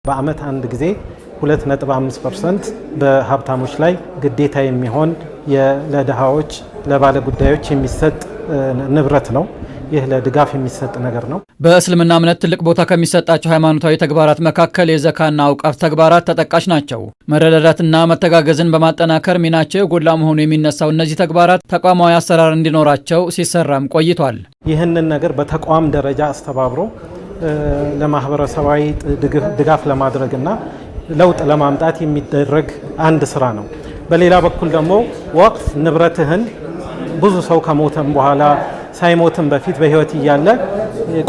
በአመት አንድ ጊዜ 2.5% በሀብታሞች ላይ ግዴታ የሚሆን ለድሃዎች ለባለ ጉዳዮች የሚሰጥ ንብረት ነው። ይህ ለድጋፍ የሚሰጥ ነገር ነው። በእስልምና እምነት ትልቅ ቦታ ከሚሰጣቸው ሃይማኖታዊ ተግባራት መካከል የዘካና አውቃፍ ተግባራት ተጠቃሽ ናቸው። መረዳዳትና መተጋገዝን በማጠናከር ሚናቸው የጎላ መሆኑ የሚነሳው እነዚህ ተግባራት ተቋማዊ አሰራር እንዲኖራቸው ሲሰራም ቆይቷል። ይህንን ነገር በተቋም ደረጃ አስተባብሮ ለማህበረሰባዊ ድጋፍ ለማድረግና ለውጥ ለማምጣት የሚደረግ አንድ ስራ ነው። በሌላ በኩል ደግሞ ወቅፍ ንብረትህን ብዙ ሰው ከሞተም በኋላ ሳይሞትም በፊት በህይወት እያለ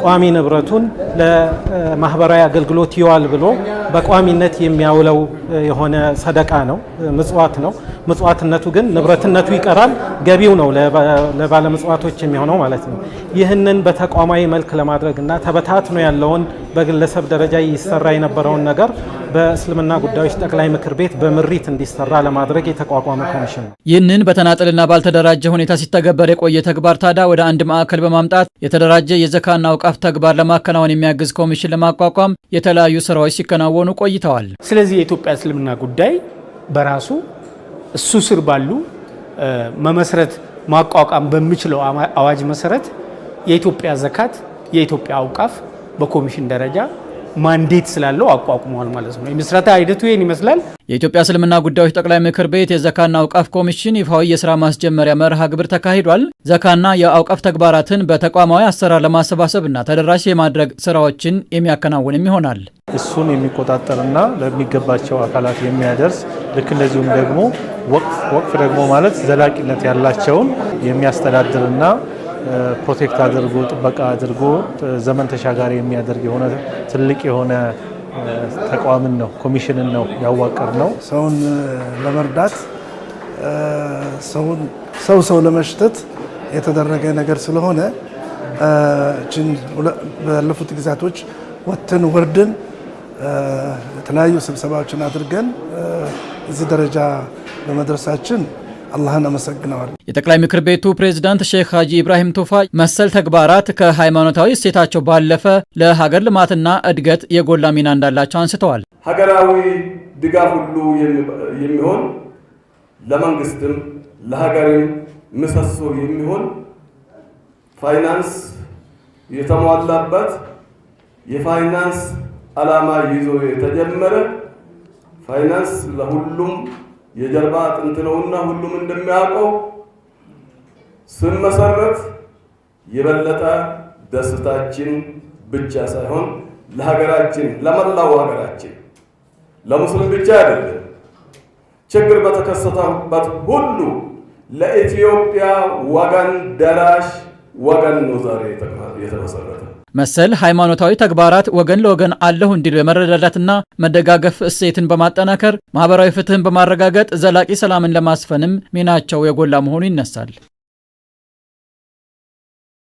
ቋሚ ንብረቱን ለማህበራዊ አገልግሎት ይዋል ብሎ በቋሚነት የሚያውለው የሆነ ሰደቃ ነው፣ ምጽዋት ነው። ምጽዋትነቱ ግን ንብረትነቱ ይቀራል፣ ገቢው ነው ለባለ ምጽዋቶች የሚሆነው ማለት ነው። ይህንን በተቋማዊ መልክ ለማድረግና ተበታትኖ ያለውን በግለሰብ ደረጃ ይሰራ የነበረውን ነገር በእስልምና ጉዳዮች ጠቅላይ ምክር ቤት በምሪት እንዲሰራ ለማድረግ የተቋቋመ ኮሚሽን ነው። ይህንን በተናጠልና ባልተደራጀ ሁኔታ ሲተገበር የቆየ ተግባር ታዲያ ወደ አንድ ማዕከል በማምጣት የተደራጀ የዘካና አውቃፍ ተግባር ለማከናወን የሚያግዝ ኮሚሽን ለማቋቋም የተለያዩ ስራዎች ሲከናወኑ ቆይተዋል። ስለዚህ የኢትዮጵያ እስልምና ጉዳይ በራሱ እሱ ስር ባሉ መመስረት ማቋቋም በሚችለው አዋጅ መሰረት የኢትዮጵያ ዘካት የኢትዮጵያ አውቃፍ በኮሚሽን ደረጃ ማንዴት ስላለው አቋቁሟል ማለት ነው። የምስረታ ሂደቱ ይሄን ይመስላል። የኢትዮጵያ እስልምና ጉዳዮች ጠቅላይ ምክር ቤት የዘካና አውቃፍ ኮሚሽን ይፋዊ የስራ ማስጀመሪያ መርሃ ግብር ተካሂዷል። ዘካና የአውቃፍ ተግባራትን በተቋማዊ አሰራር ለማሰባሰብና ተደራሽ የማድረግ ስራዎችን የሚያከናውንም ይሆናል። እሱን የሚቆጣጠርና ለሚገባቸው አካላት የሚያደርስ ልክ እንደዚሁም ደግሞ ወቅፍ ደግሞ ማለት ዘላቂነት ያላቸውን የሚያስተዳድርና ፕሮቴክት አድርጎ ጥበቃ አድርጎ ዘመን ተሻጋሪ የሚያደርግ የሆነ ትልቅ የሆነ ተቋምን ነው ኮሚሽንን ነው ያዋቀር ነው። ሰውን ለመርዳት ሰው ለመሽተት የተደረገ ነገር ስለሆነ ባለፉት ጊዜያቶች ወጥተን ወርደን የተለያዩ ስብሰባዎችን አድርገን እዚህ ደረጃ በመድረሳችን አላህን አመሰግነዋል። የጠቅላይ ምክር ቤቱ ፕሬዝዳንት ሼክ ሀጂ ኢብራሂም ቱፋ መሰል ተግባራት ከሃይማኖታዊ እሴታቸው ባለፈ ለሀገር ልማትና እድገት የጎላ ሚና እንዳላቸው አንስተዋል። ሀገራዊ ድጋፍ ሁሉ የሚሆን ለመንግስትም ለሀገርም ምሰሶ የሚሆን ፋይናንስ የተሟላበት የፋይናንስ ዓላማ ይዞ የተጀመረ ፋይናንስ ለሁሉም የጀርባ አጥንት ነውና ሁሉም እንደሚያውቀው ስንመሰረት የበለጠ ደስታችን ብቻ ሳይሆን ለሀገራችን ለመላው ሀገራችን ለሙስሊም ብቻ አይደለም፣ ችግር በተከሰተበት ሁሉ ለኢትዮጵያ ወገን ደራሽ ወገን ነው ዛሬ የተመሰረተ። መሰል ሃይማኖታዊ ተግባራት ወገን ለወገን አለሁ እንዲሉ የመረዳዳትና መደጋገፍ እሴትን በማጠናከር ማህበራዊ ፍትህን በማረጋገጥ ዘላቂ ሰላምን ለማስፈንም ሚናቸው የጎላ መሆኑ ይነሳል።